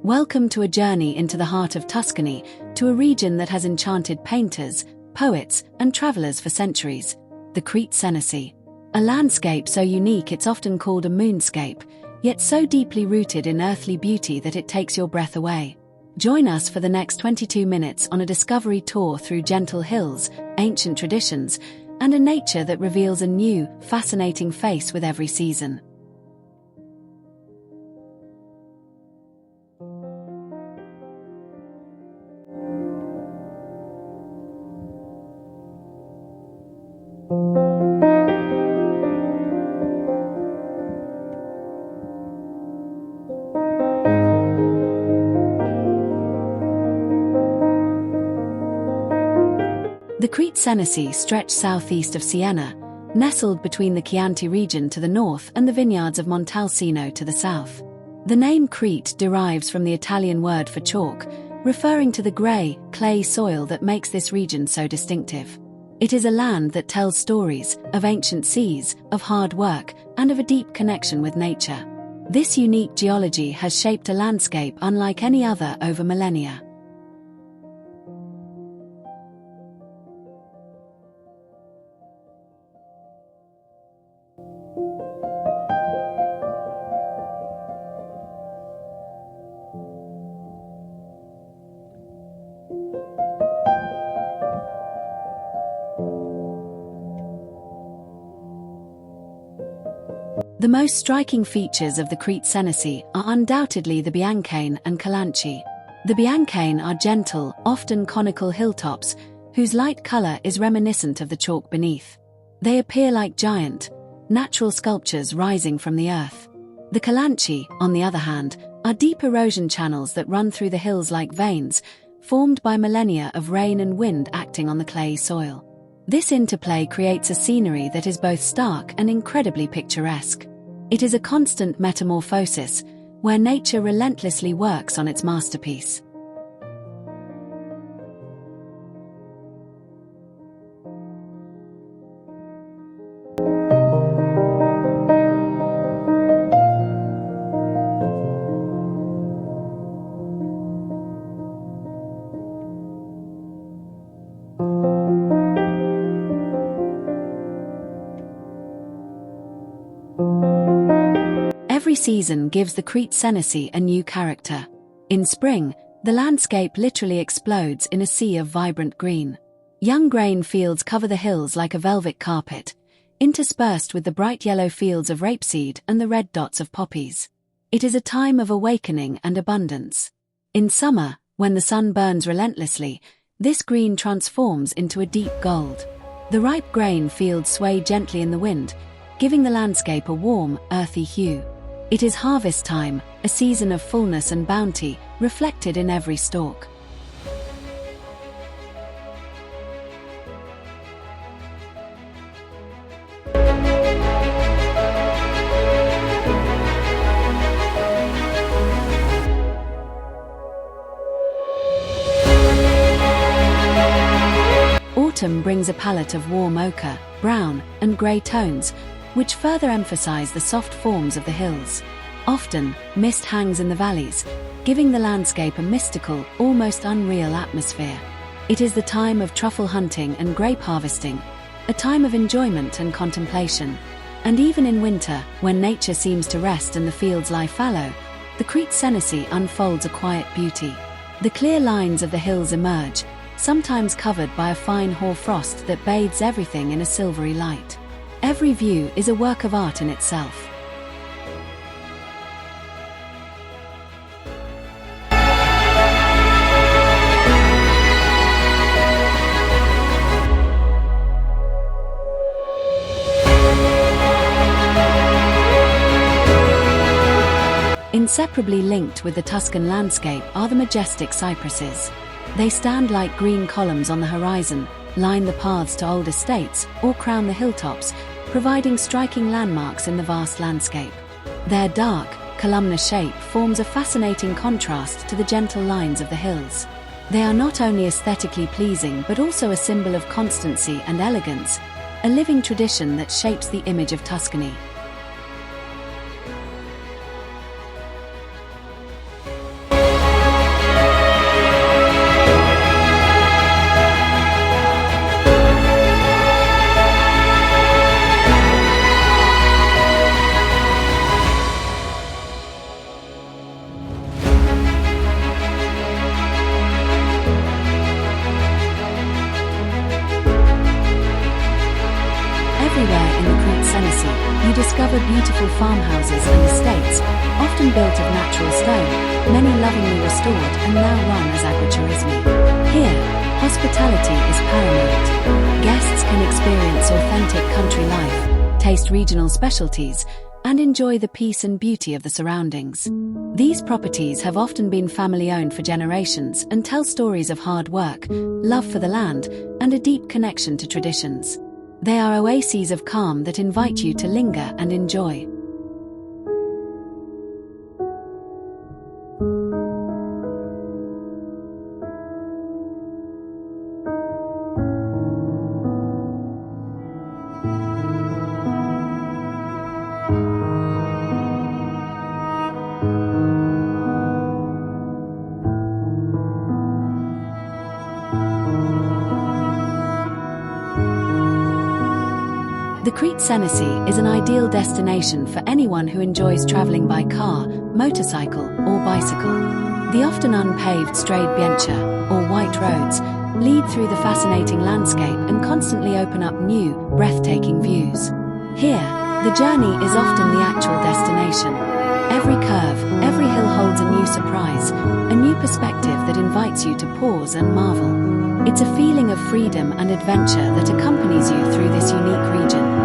Welcome to a journey into the heart of Tuscany, to a region that has enchanted painters, poets, and travelers for centuries, the Crete Senesi. A landscape so unique it's often called a moonscape, yet so deeply rooted in earthly beauty that it takes your breath away. Join us for the next 22 minutes on a discovery tour through gentle hills, ancient traditions, and a nature that reveals a new, fascinating face with every season. The Crete Senesi stretch southeast of Siena, nestled between the Chianti region to the north and the vineyards of Montalcino to the south. The name Crete derives from the Italian word for chalk, referring to the grey, clay soil that makes this region so distinctive. It is a land that tells stories of ancient seas, of hard work, and of a deep connection with nature. This unique geology has shaped a landscape unlike any other over millennia. The most striking features of the Crete Senesi are undoubtedly the Biancane and Calanchi. The Biancane are gentle, often conical hilltops, whose light color is reminiscent of the chalk beneath. They appear like giant, natural sculptures rising from the earth. The Calanchi, on the other hand, are deep erosion channels that run through the hills like veins, formed by millennia of rain and wind acting on the clayey soil. This interplay creates a scenery that is both stark and incredibly picturesque. It is a constant metamorphosis, where nature relentlessly works on its masterpiece. Every season gives the Crete Senesi a new character. In spring, the landscape literally explodes in a sea of vibrant green. Young grain fields cover the hills like a velvet carpet, interspersed with the bright yellow fields of rapeseed and the red dots of poppies. It is a time of awakening and abundance. In summer, when the sun burns relentlessly, this green transforms into a deep gold. The ripe grain fields sway gently in the wind, giving the landscape a warm, earthy hue. It is harvest time, a season of fullness and bounty, reflected in every stalk. Autumn brings a palette of warm ochre, brown, and grey tones, which further emphasize the soft forms of the hills. Often, mist hangs in the valleys, giving the landscape a mystical, almost unreal atmosphere. It is the time of truffle hunting and grape harvesting, a time of enjoyment and contemplation. And even in winter, when nature seems to rest and the fields lie fallow, the Crete Senesi unfolds a quiet beauty. The clear lines of the hills emerge, sometimes covered by a fine hoar-frost that bathes everything in a silvery light. Every view is a work of art in itself. Inseparably linked with the Tuscan landscape are the majestic cypresses. They stand like green columns on the horizon, line the paths to old estates, or crown the hilltops, providing striking landmarks in the vast landscape. Their dark, columnar shape forms a fascinating contrast to the gentle lines of the hills. They are not only aesthetically pleasing but also a symbol of constancy and elegance, a living tradition that shapes the image of Tuscany. Everywhere in the Crete Senesi, you discover beautiful farmhouses and estates, often built of natural stone, many lovingly restored and now run as agriturismi. Here, hospitality is paramount. Guests can experience authentic country life, taste regional specialties, and enjoy the peace and beauty of the surroundings. These properties have often been family-owned for generations and tell stories of hard work, love for the land, and a deep connection to traditions. They are oases of calm that invite you to linger and enjoy. The Crete Senesi is an ideal destination for anyone who enjoys traveling by car, motorcycle, or bicycle. The often unpaved straight Biancane, or white roads, lead through the fascinating landscape and constantly open up new, breathtaking views. Here, the journey is often the actual destination. Every curve, every hill holds a new surprise, a new perspective that invites you to pause and marvel. It's a feeling of freedom and adventure that accompanies you through this unique region.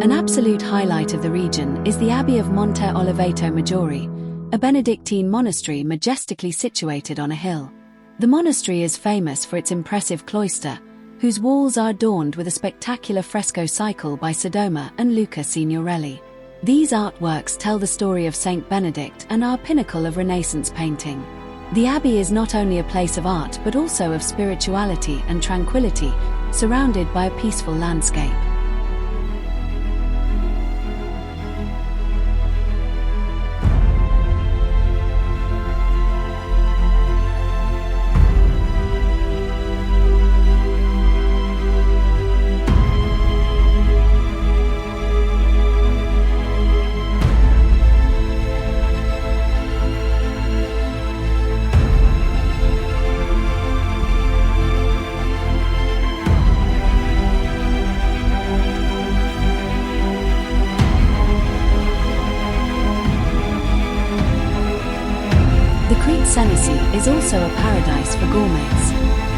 An absolute highlight of the region is the Abbey of Monte Oliveto Maggiore, a Benedictine monastery majestically situated on a hill. The monastery is famous for its impressive cloister, whose walls are adorned with a spectacular fresco cycle by Sodoma and Luca Signorelli. These artworks tell the story of Saint Benedict and are a pinnacle of Renaissance painting. The abbey is not only a place of art but also of spirituality and tranquility, surrounded by a peaceful landscape. The Crete Senesi is also a paradise for gourmets.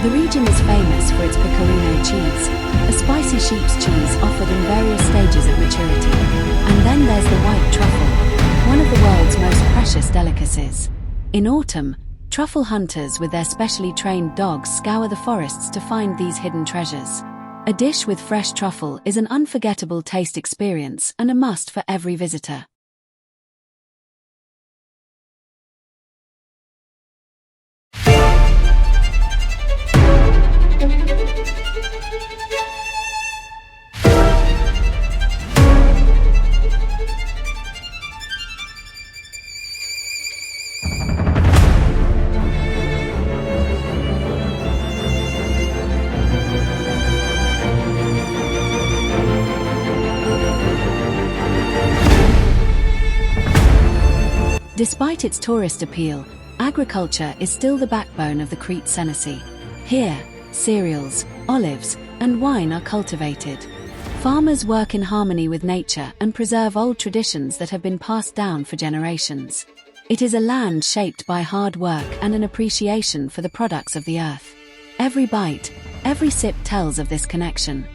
The region is famous for its Pecorino cheese, a spicy sheep's cheese offered in various stages of maturity. And then there's the white truffle, one of the world's most precious delicacies. In autumn, truffle hunters with their specially trained dogs scour the forests to find these hidden treasures. A dish with fresh truffle is an unforgettable taste experience and a must for every visitor. Despite its tourist appeal, agriculture is still the backbone of the Crete Senesi. Here, cereals, olives, and wine are cultivated. Farmers work in harmony with nature and preserve old traditions that have been passed down for generations. It is a land shaped by hard work and an appreciation for the products of the earth. Every bite, every sip tells of this connection.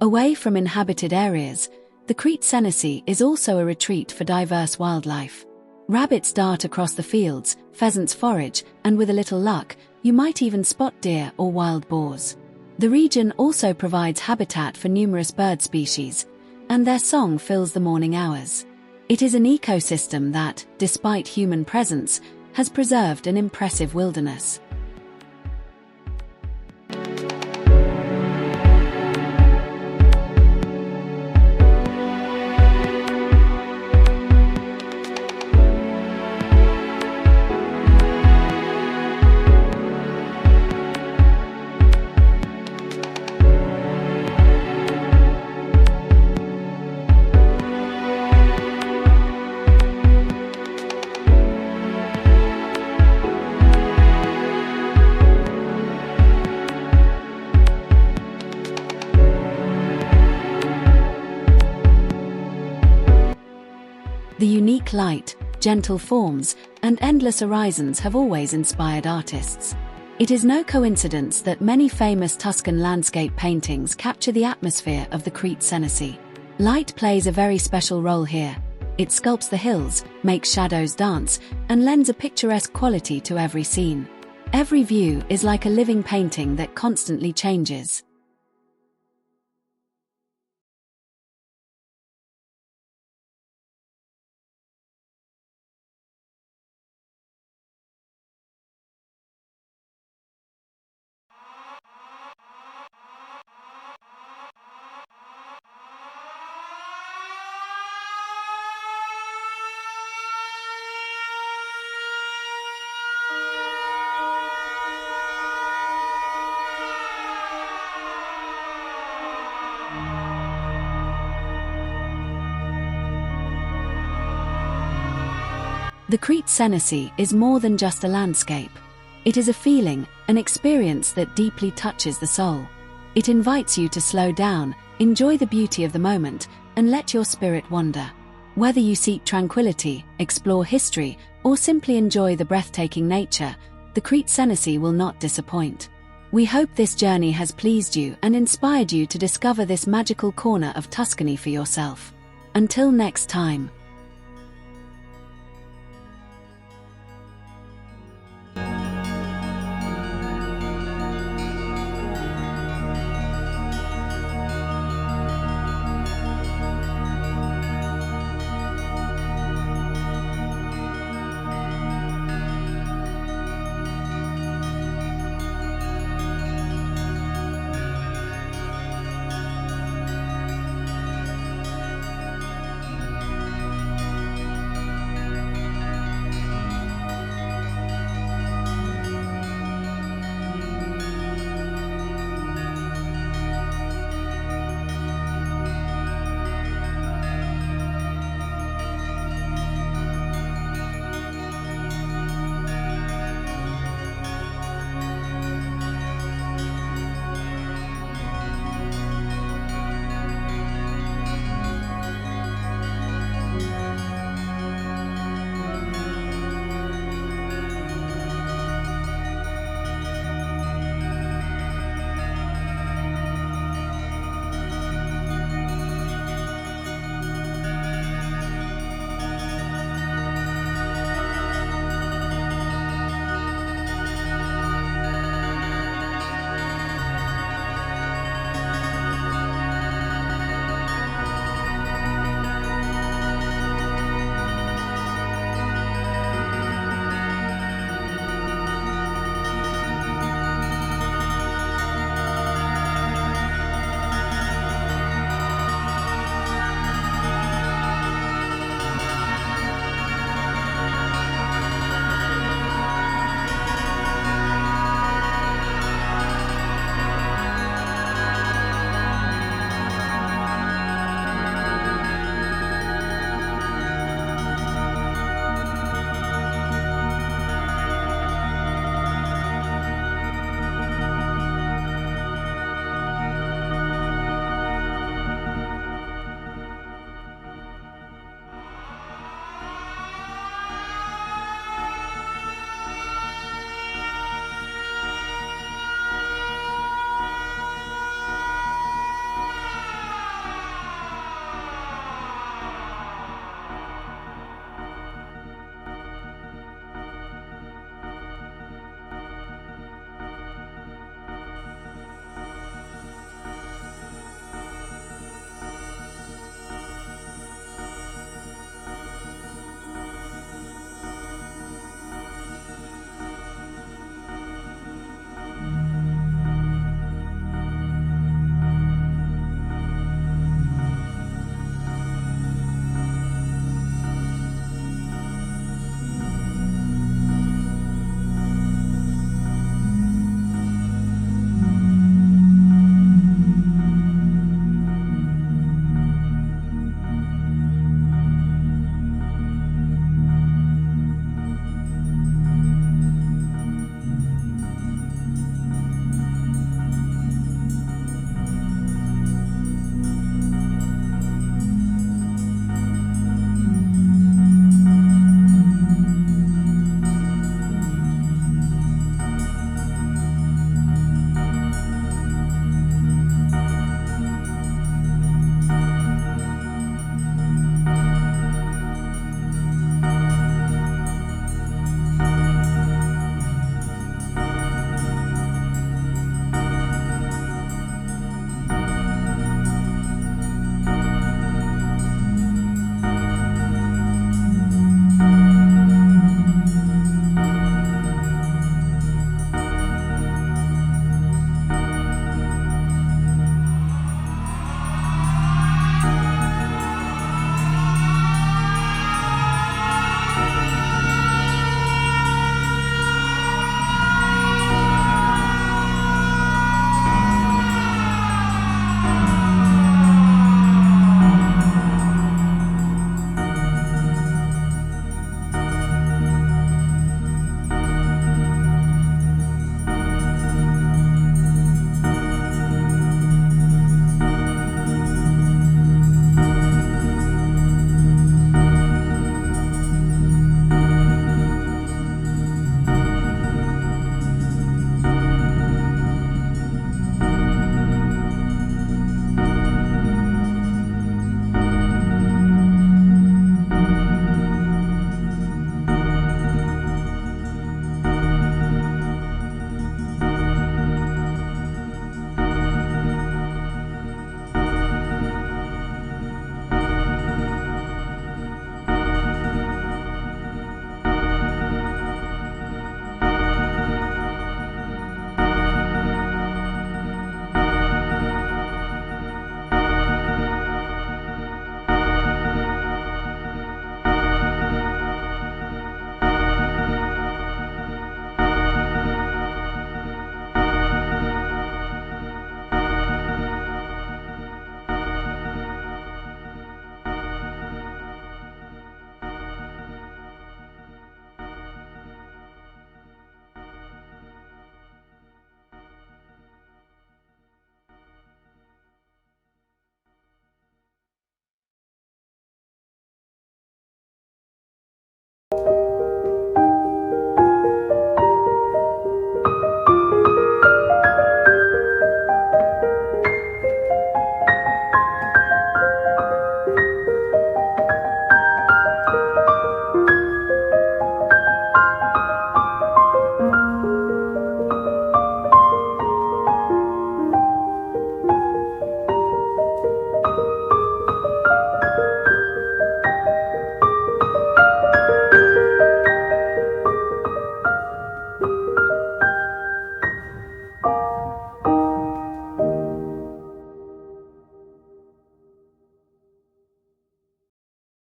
Away from inhabited areas, the Crete Senesi is also a retreat for diverse wildlife. Rabbits dart across the fields, pheasants forage, and with a little luck, you might even spot deer or wild boars. The region also provides habitat for numerous bird species, and their song fills the morning hours. It is an ecosystem that, despite human presence, has preserved an impressive wilderness. The unique light, gentle forms, and endless horizons have always inspired artists. It is no coincidence that many famous Tuscan landscape paintings capture the atmosphere of the Crete Senesi. Light plays a very special role here. It sculpts the hills, makes shadows dance, and lends a picturesque quality to every scene. Every view is like a living painting that constantly changes. The Crete Senesi is more than just a landscape. It is a feeling, an experience that deeply touches the soul. It invites you to slow down, enjoy the beauty of the moment, and let your spirit wander. Whether you seek tranquility, explore history, or simply enjoy the breathtaking nature, the Crete Senesi will not disappoint. We hope this journey has pleased you and inspired you to discover this magical corner of Tuscany for yourself. Until next time.